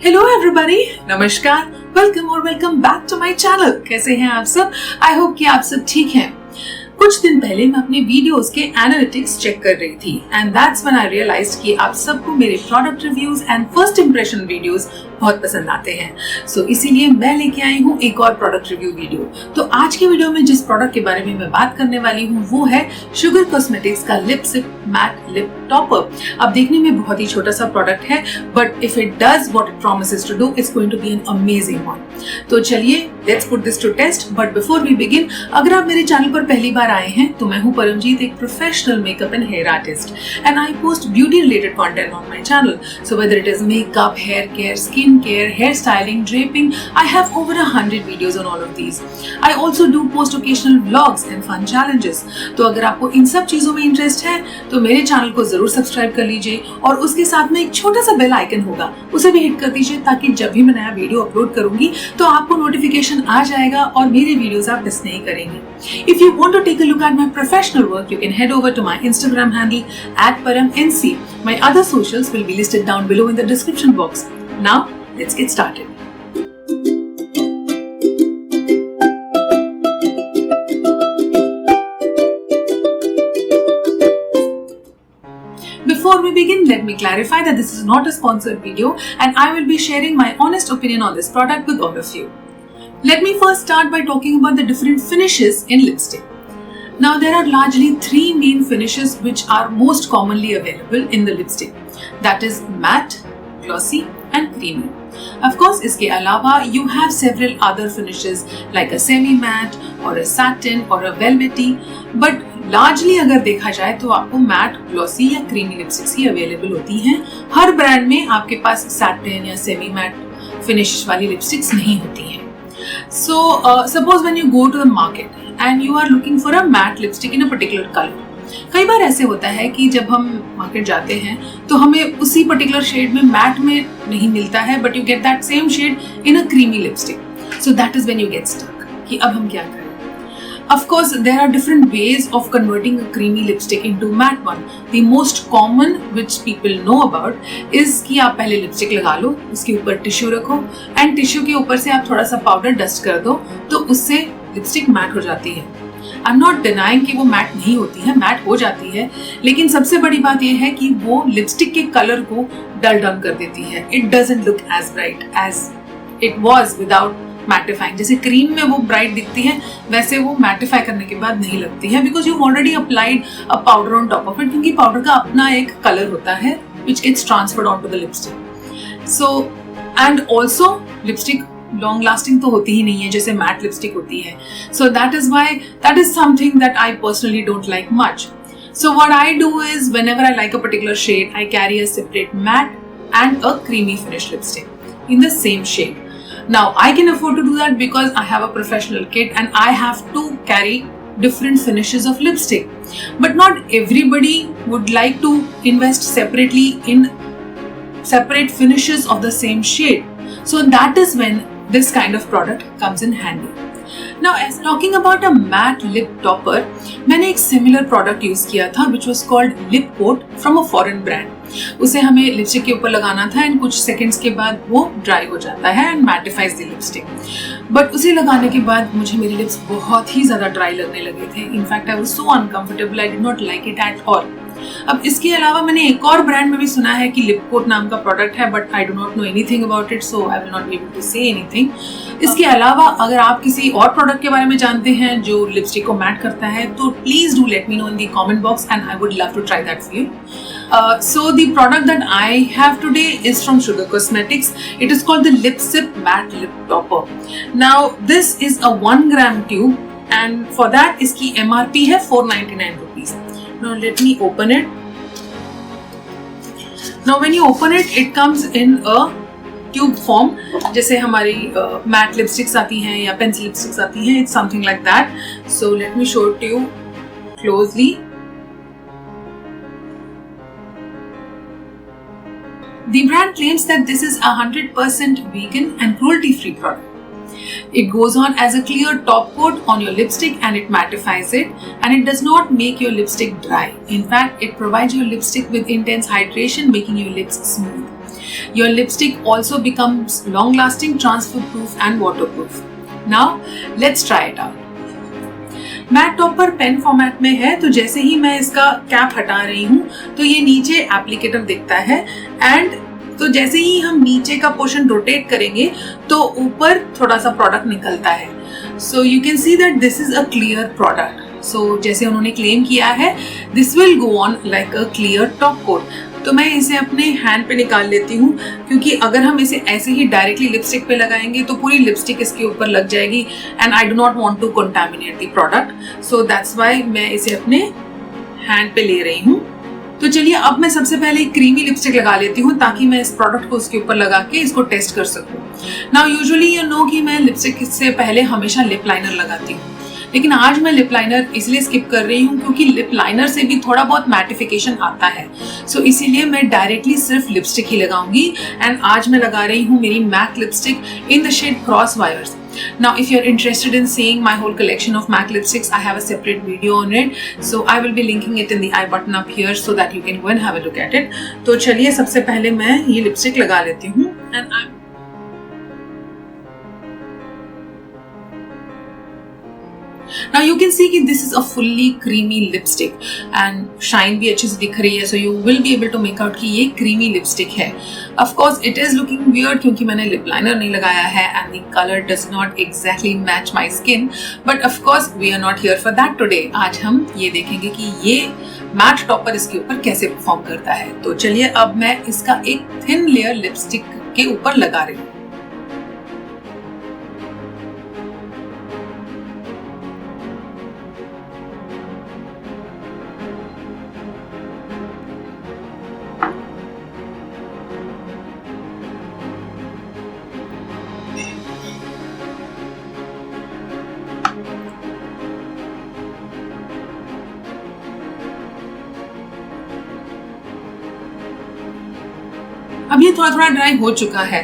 Hello everybody, नमस्कार, welcome और welcome back to my channel. कैसे हैं आप सब? आई होप कि आप सब ठीक हैं। कुछ दिन पहले मैं अपने वीडियोस के एनालिटिक्स चेक कर रही थी and that's when I realised कि आप सबको मेरे product reviews and first impression videos बहुत पसंद आते हैं। सो इसीलिए मैं लेके आई हूँ एक और प्रोडक्ट रिव्यू वीडियो। तो आज के वीडियो में जिस प्रोडक्ट के बारे में मैं बात करने वाली हूँ वो है शुगर कॉस्मेटिक्स का lip sip matte lip topper. अब देखने में बहुत ही छोटा सा प्रोडक्ट है, but if it does what it promises to do, it's going to be an amazing one. तो चलिए let's put this to test. But before we begin, अगर आप मेरे चैनल पर पहली बार आए हैं तो मैं हूँ परमजीत, एक professional makeup and hair artist and I post beauty related content on my channel. So whether it is makeup, hair care, skin care, hair styling, draping, I have over 100 videos on all of these. I also do post occasional vlogs and fun challenges. तो अगर आपको इन सब चीजों में interest है तो मेरे channel को जरूर सब्सक्राइब कर लीजिए और उसके साथ में एक छोटा सा बेल आइकन होगा, उसे भी हिट कर दीजिए ताकि जब भी मैं नया वीडियो अपलोड करूंगी तो आपको नोटिफिकेशन आ जाएगा और मेरे वीडियोस आप मिस नहीं करेंगे। If you want to take a look at my professional work, you can head over to my Instagram handle @paramnc. My other socials will be listed down below in the description box. Now let's get started. Before we begin, let me clarify that this is not a sponsored video and I will be sharing my honest opinion on this product with all of you. Let me first start by talking about the different finishes in lipstick. Now there are largely three main finishes which are most commonly available in the lipstick. That is matte, glossy and creamy. Of course, इसके अलावा you have several other finishes like a semi matte or a satin or a velvety, but largely अगर देखा जाए तो आपको matte, glossy या creamy lipsticks ही available होती हैं। हर ब्रांड में आपके पास satin या semi matte finish वाली lipsticks नहीं होती हैं। So suppose when you go to the market and you are looking for a matte lipstick in a particular color, कई बार ऐसे होता है कि जब हम मार्केट जाते हैं तो हमें उसी पर्टिकुलर शेड में मैट में नहीं मिलता है, but you get that same shade in a creamy lipstick. So that is when you get stuck कि अब हम क्या करें। Of course, there are different ways of converting a creamy lipstick into matte one. The most common, which people know about, is कि आप पहले lipstick लगा लो, उसके ऊपर टिश्यू रखो एंड टिश्यू के ऊपर से आप थोड़ा सा पाउडर डस्ट कर दो तो उससे लिपस्टिक मैट हो जाती है। आई एम नॉट डिनाइंग कि वो मैट नहीं होती है, मैट हो जाती है, लेकिन सबसे बड़ी बात यह है कि वो लिपस्टिक के कलर को डल डाउन कर देती है। It doesn't look as bright as it was without mattifying. जैसे क्रीम में वो ब्राइट दिखती है वैसे वो मैटिफाई करने के बाद नहीं लगती है, because you already applied a powder on top of it, क्योंकि पाउडर का अपना एक कलर होता है which gets transferred on to the lipstick. So and also lipstick long lasting तो होती ही नहीं है जैसे मैट लिपस्टिक होती है। So that is why that is something that I personally don't like much. So what I do is whenever I like a particular shade, I carry a separate matte and a creamy finish lipstick in the same shade. Now I can afford to do that because I have a professional kit and I have to carry different finishes of lipstick. But not everybody would like to invest separately in separate finishes of the same shade. So that is when this kind of product comes in handy. Now as talking about a matte lip topper, मैंने एक similar product use किया था which was called lip coat from a foreign brand. उसे हमें lipstick के ऊपर लगाना था एंड कुछ सेकंड्स के बाद वो ड्राई हो जाता है एंड मैटिफाइज द लिपस्टिक। बट उसे लगाने के बाद मुझे मेरे लिप्स बहुत ही ज्यादा ड्राई लगने लगे थे। In fact I was so uncomfortable, I did not like it at all. अब इसके अलावा मैंने एक और ब्रांड में भी सुना है कि लिप कोट नाम का प्रोडक्ट है, but I do not know anything about it, so I will not be able to say anything. इसके अलावा अगर आप किसी और प्रोडक्ट के बारे में जानते हैं जो लिपस्टिक को मैट करता है तो please do let me know in the comment box and I would love to try that for you. So the product that I have today is from Sugar Cosmetics. It is called the Lip Sip Matte Lip Topper. Now this is a 1 gram tube and for that इसकी MRP है 499 rupees. Now let me open it. Now when you open it, it comes in a tube form, जैसे हमारी matte lipsticks आती हैं या pencil lipsticks आती हैं. It's something like that. So let me show it to you closely. The brand claims that this is 100% vegan and cruelty-free product. It goes on as a clear top coat on your lipstick and it mattifies it, and it does not make your lipstick dry. In fact, it provides your lipstick with intense hydration, making your lips smooth. your lipstick also becomes long lasting, transfer proof and waterproof. Now let's try it out. Matte topper pen format में है, तो जैसे ही मैं इसका cap हटा रही हूँ तो ये नीचे एप्लीकेटर दिखता है, एंड तो जैसे ही हम नीचे का पोर्शन रोटेट करेंगे तो ऊपर थोड़ा सा प्रोडक्ट निकलता है. So you can see that this is a clear product. So जैसे उन्होंने क्लेम किया है, this will go on like a clear top coat. तो मैं इसे अपने हैंड पे निकाल लेती हूँ, क्योंकि अगर हम इसे ऐसे ही डायरेक्टली लिपस्टिक पे लगाएंगे तो पूरी लिपस्टिक इसके ऊपर लग जाएगी, and I do not want to contaminate the product. So that's why मैं इसे अपने हैंड पे ले रही हूँ. तो चलिए अब मैं सबसे पहले क्रीमी लिपस्टिक लगा लेती हूँ ताकि मैं इस प्रोडक्ट को उसके ऊपर लगा के इसको टेस्ट कर सकूँ. नाउ यूजुअली यू नो कि मैं लिपस्टिक से पहले हमेशा लिप लाइनर लगाती हूँ, लेकिन आज मैं लिप लाइनर इसलिए स्किप कर रही हूँ क्योंकि लिप लाइनर से भी थोड़ा बहुत मैटिफिकेशन आता है. सो इसीलिए मैं डायरेक्टली सिर्फ लिपस्टिक ही लगाऊंगी, एंड आज मैं लगा रही हूँ मेरी matte lipstick in the shade cross wires. Now if you're interested in seeing my whole collection of MAC lipsticks, I have a separate video on it, so I will be linking it in the I button up here so that you can go and have a look at it. तो चलिए सबसे पहले मैं ये lipstick लगा लेती हूँ, and I'm Now you can see कि this is a fully creamy lipstick and shine भी अच्छे से दिख रही है, so you will be able to make out कि ये creamy lipstick है. Of course it is looking weird क्योंकि मैंने lip liner नहीं लगाया है and the color does not exactly match my skin, but of course we are not here for that today. आज हम ये देखेंगे कि ये मैट टॉपर इसके ऊपर कैसे परफॉर्म करता है. तो चलिए अब मैं इसका एक थिन लेयर लिपस्टिक के ऊपर लगा रही हूँ. अब ये थोड़ा थोड़ा ड्राई हो चुका है,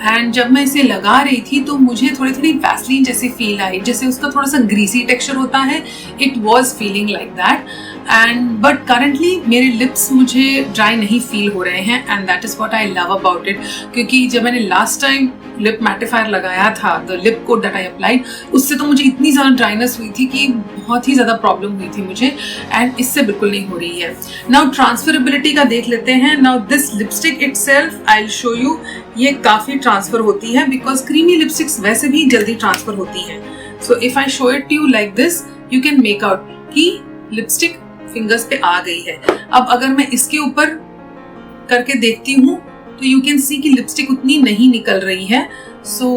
एंड जब मैं इसे लगा रही थी तो मुझे थोड़ी थोड़ी वैसलीन जैसी फील आई, जैसे उसका थोड़ा सा ग्रीसी टेक्सचर होता है. It was feeling like that, and but currently मेरे लिप्स मुझे ड्राई नहीं फील हो रहे हैं, and that is what I love about it. क्योंकि जब मैंने लास्ट टाइम लिप मैटिफायर लगाया था, the lip coat that I applied, उससे तो मुझे इतनी ज़्यादा ड्राइनेस हुई थी कि बहुत ही ज़्यादा प्रॉब्लम हुई थी मुझे, एंड इससे बिल्कुल नहीं हो रही है. नाउ ट्रांसफरेबिलिटी का देख लेते हैं. Now this lipstick itself I will show you, ये काफ़ी ट्रांसफर होती है बिकॉज क्रीमी लिपस्टिक्स वैसे भी जल्दी ट्रांसफर होती हैं. So if I show it you like this, you can make out कि लिपस्टिक फिंगर्स पे आ गई है. अब अगर मैं इसके ऊपर करके देखती हूँ तो यू कैन सी कि लिपस्टिक उतनी नहीं निकल रही है. So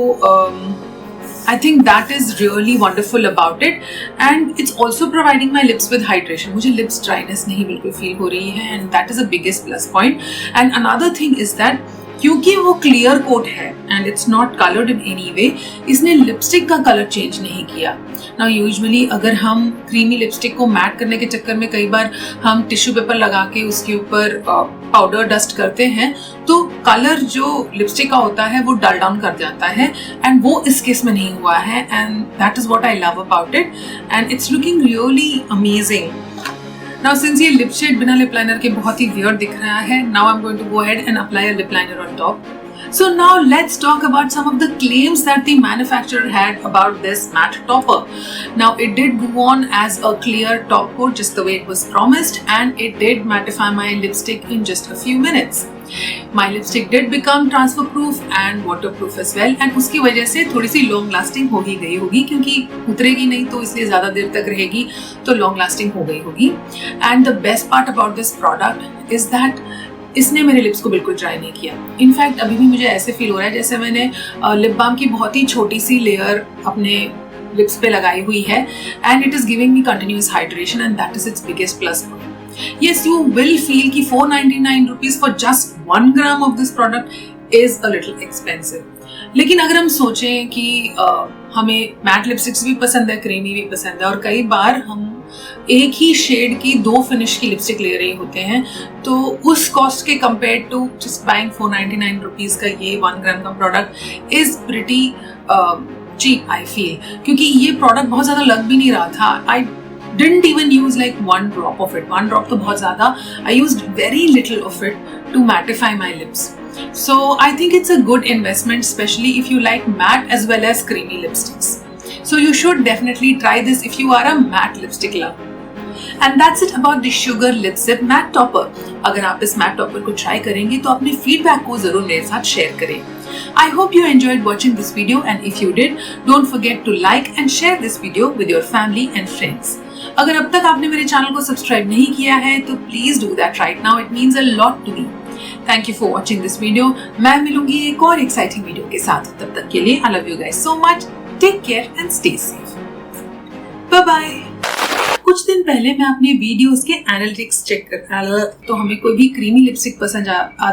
I think that is really wonderful about it, and it's also providing my lips with hydration. मुझे लिप्स ड्राइनेस नहीं बिल्कुल फील हो रही है, and that is a biggest plus point. And another thing is that क्योंकि वो clear coat है and it's not coloured in any way, इसने लिपस्टिक का कलर चेंज नहीं किया. नाउ यूजुअली अगर हम क्रीमी लिपस्टिक को मैट करने के चक्कर में कई बार हम टिश्यू पेपर लगा के उसके ऊपर पाउडर डस्ट करते हैं तो कलर जो लिपस्टिक का होता है वो डल डाउन कर जाता है, एंड वो इस केस में नहीं हुआ है, and that is what I love about it, and it's looking really amazing. Now since ये lip shade बिना lip liner के बहुत ही weird दिख रहा है, now I'm going to go ahead and apply a lip liner on top. So now let's talk about some of the claims that the manufacturer had about this matte topper. Now it did go on as a clear top coat just the way it was promised, and it did mattify my lipstick in just a few minutes. My lipstick did become transfer proof and waterproof as well, and उसकी वजह से थोड़ी सी long lasting हो ही गई होगी क्योंकि उतरेगी नहीं तो इसलिए ज़्यादा देर तक रहेगी, तो long lasting हो गई होगी. And the best part about this product is that इसने मेरे लिप्स को बिल्कुल ड्राई नहीं किया. इनफैक्ट अभी भी मुझे ऐसे फील हो रहा है जैसे मैंने लिप बाम की बहुत ही छोटी सी लेयर अपने लिप्स पे लगाई हुई है, and it is giving me continuous hydration, and that is it's biggest plus point. Yes, you will feel कि 499 rupees for just 1 gram of this product is a little expensive. लेकिन अगर हम सोचें कि हमें मैट लिपस्टिक्स भी पसंद है, क्रीमी भी पसंद है, और कई बार हम एक ही शेड की 2 फिनिश की लिपस्टिक ले रहे होते हैं, तो उस कॉस्ट के compare to just buying 499 rupees का ये 1 ग्राम का product is pretty cheap I feel. क्योंकि ये प्रोडक्ट बहुत ज़्यादा लग भी नहीं रहा था. आई didn't even use like 1 drop of it. 1 drop तो बहुत ज़्यादा. I used very little of it to mattify my lips. So I think it's a good investment, especially if you like matte as well as creamy lipsticks. So you should definitely try this if you are a matte lipstick lover. And that's it about the Sugar Lip Sip Matte Topper. अगर आप इस mat topper को try करेंगे तो अपने feedback को जरूर मेरे साथ शेयर करें. I hope you enjoyed watching this video, and if you did, don't forget to like and share this video with your family and friends. अगर अब तक आपने मेरे चैनल को सब्सक्राइब नहीं किया है तो please do that right now. It means a lot to me. Thank you for watching this video. मैं मिलूंगी एक और एक्साइटिंग वीडियो के साथ. तब तक के लिए I love you guys so much. Take care and stay safe. Bye bye. कुछ दिन पहले मैं अपने वीडियोस के एनालिटिक्स चेक कर तो हमें कोई भी क्रीमी लिपस्टिक पसंद आ